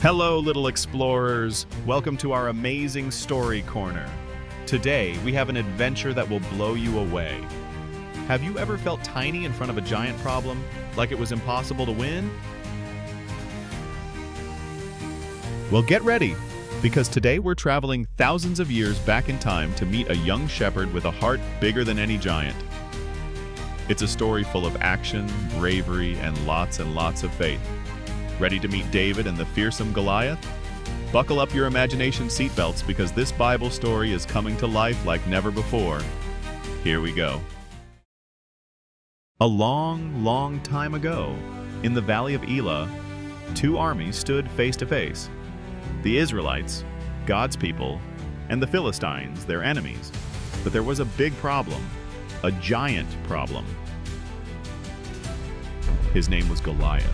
Hello, little explorers. Welcome to our amazing story corner. Today, we have an adventure that will blow you away. Have you ever felt tiny in front of a giant problem, like it was impossible to win? Well, get ready, because today we're traveling thousands of years back in time to meet a young shepherd with a heart bigger than any giant. It's a story full of action, bravery, and lots of faith. Ready to meet David and the fearsome Goliath? Buckle up your imagination seatbelts because this Bible story is coming to life like never before. Here we go. A long time ago, in the valley of Elah, two armies stood face to face. The Israelites, God's people, and the Philistines, their enemies. But there was a big problem, a giant problem. His name was Goliath.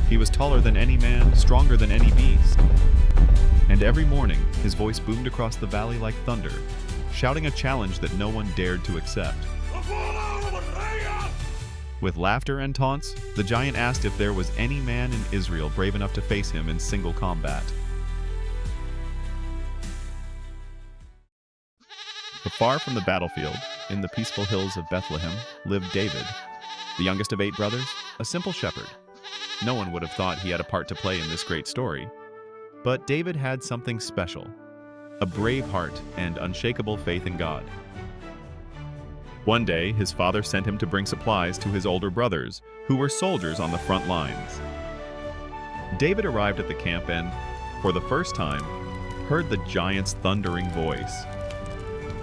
He was taller than any man, stronger than any beast. And every morning, his voice boomed across the valley like thunder, shouting a challenge that no one dared to accept. With laughter and taunts, the giant asked if there was any man in Israel brave enough to face him in single combat. But far from the battlefield, in the peaceful hills of Bethlehem, lived David, the youngest of 8 brothers, a simple shepherd. No one would have thought he had a part to play in this great story. But David had something special, a brave heart and unshakable faith in God. One day, his father sent him to bring supplies to his older brothers, who were soldiers on the front lines. David arrived at the camp and, for the first time, heard the giant's thundering voice.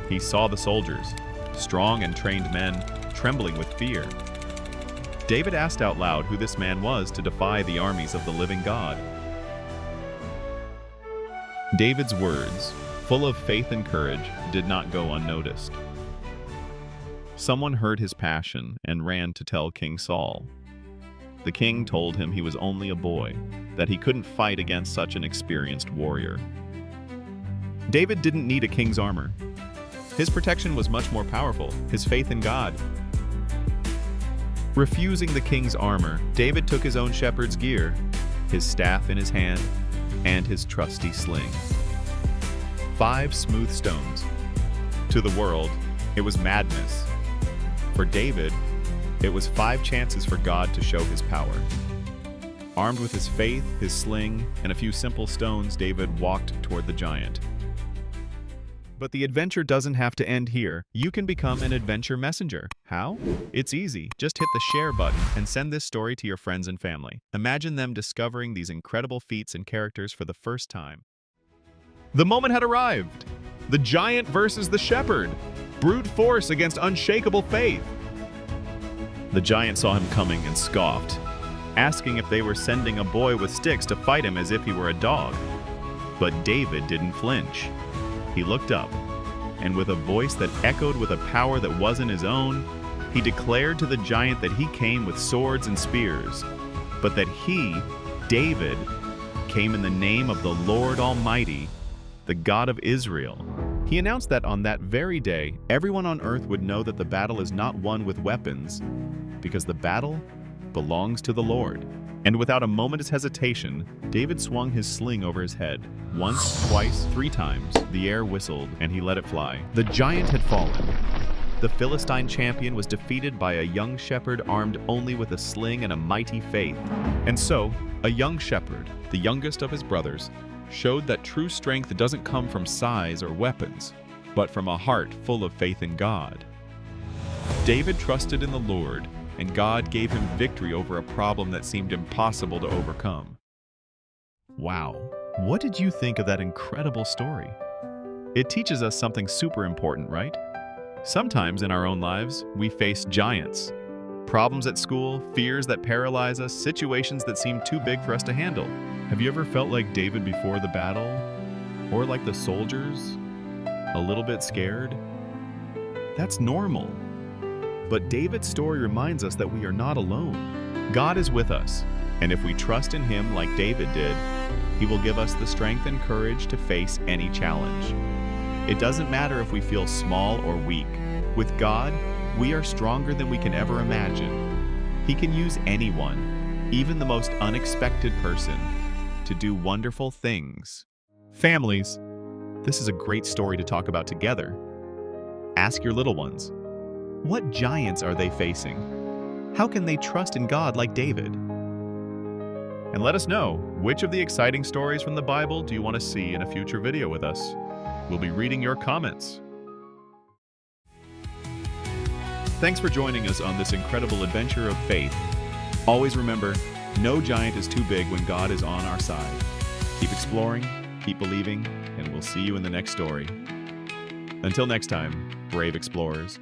He saw the soldiers, strong and trained men, trembling with fear. David asked out loud who this man was to defy the armies of the living God. David's words, full of faith and courage, did not go unnoticed. Someone heard his passion and ran to tell King Saul. The king told him he was only a boy, that he couldn't fight against such an experienced warrior. David didn't need a king's armor. His protection was much more powerful, his faith in God. Refusing the king's armor, David took his own shepherd's gear, his staff in his hand, and his trusty sling. 5 smooth stones. To the world, it was madness. For David, it was 5 chances for God to show his power. Armed with his faith, his sling, and a few simple stones, David walked toward the giant. But the adventure doesn't have to end here. You can become an adventure messenger. How? It's easy. Just hit the share button and send this story to your friends and family. Imagine them discovering these incredible feats and characters for the first time. The moment had arrived. The giant versus the shepherd. Brute force against unshakable faith. The giant saw him coming and scoffed, asking if they were sending a boy with sticks to fight him as if he were a dog. But David didn't flinch. He looked up, and with a voice that echoed with a power that wasn't his own, he declared to the giant that he came with swords and spears, but that he, David, came in the name of the Lord Almighty, the God of Israel. He announced that on that very day, everyone on earth would know that the battle is not won with weapons, because the battle belongs to the Lord. And without a moment's hesitation, David swung his sling over his head. Once, twice, 3 times, the air whistled, and he let it fly. The giant had fallen. The Philistine champion was defeated by a young shepherd armed only with a sling and a mighty faith. And so, a young shepherd, the youngest of his brothers, showed that true strength doesn't come from size or weapons, but from a heart full of faith in God. David trusted in the Lord, and God gave him victory over a problem that seemed impossible to overcome. Wow, what did you think of that incredible story? It teaches us something super important, right? Sometimes in our own lives, we face giants. Problems at school, fears that paralyze us, situations that seem too big for us to handle. Have you ever felt like David before the battle? Or like the soldiers? A little bit scared? That's normal. But David's story reminds us that we are not alone. God is with us, and if we trust in Him like David did, He will give us the strength and courage to face any challenge. It doesn't matter if we feel small or weak. With God, we are stronger than we can ever imagine. He can use anyone, even the most unexpected person. to do wonderful things. Families, this is a great story to talk about together. Ask your little ones, what giants are they facing? How can they trust in God like David? And let us know, which of the exciting stories from the Bible do you want to see in a future video with us? We'll be reading your comments. Thanks for joining us on this incredible adventure of faith. Always remember, no giant is too big when God is on our side. Keep exploring, keep believing, and we'll see you in the next story. Until next time, brave explorers.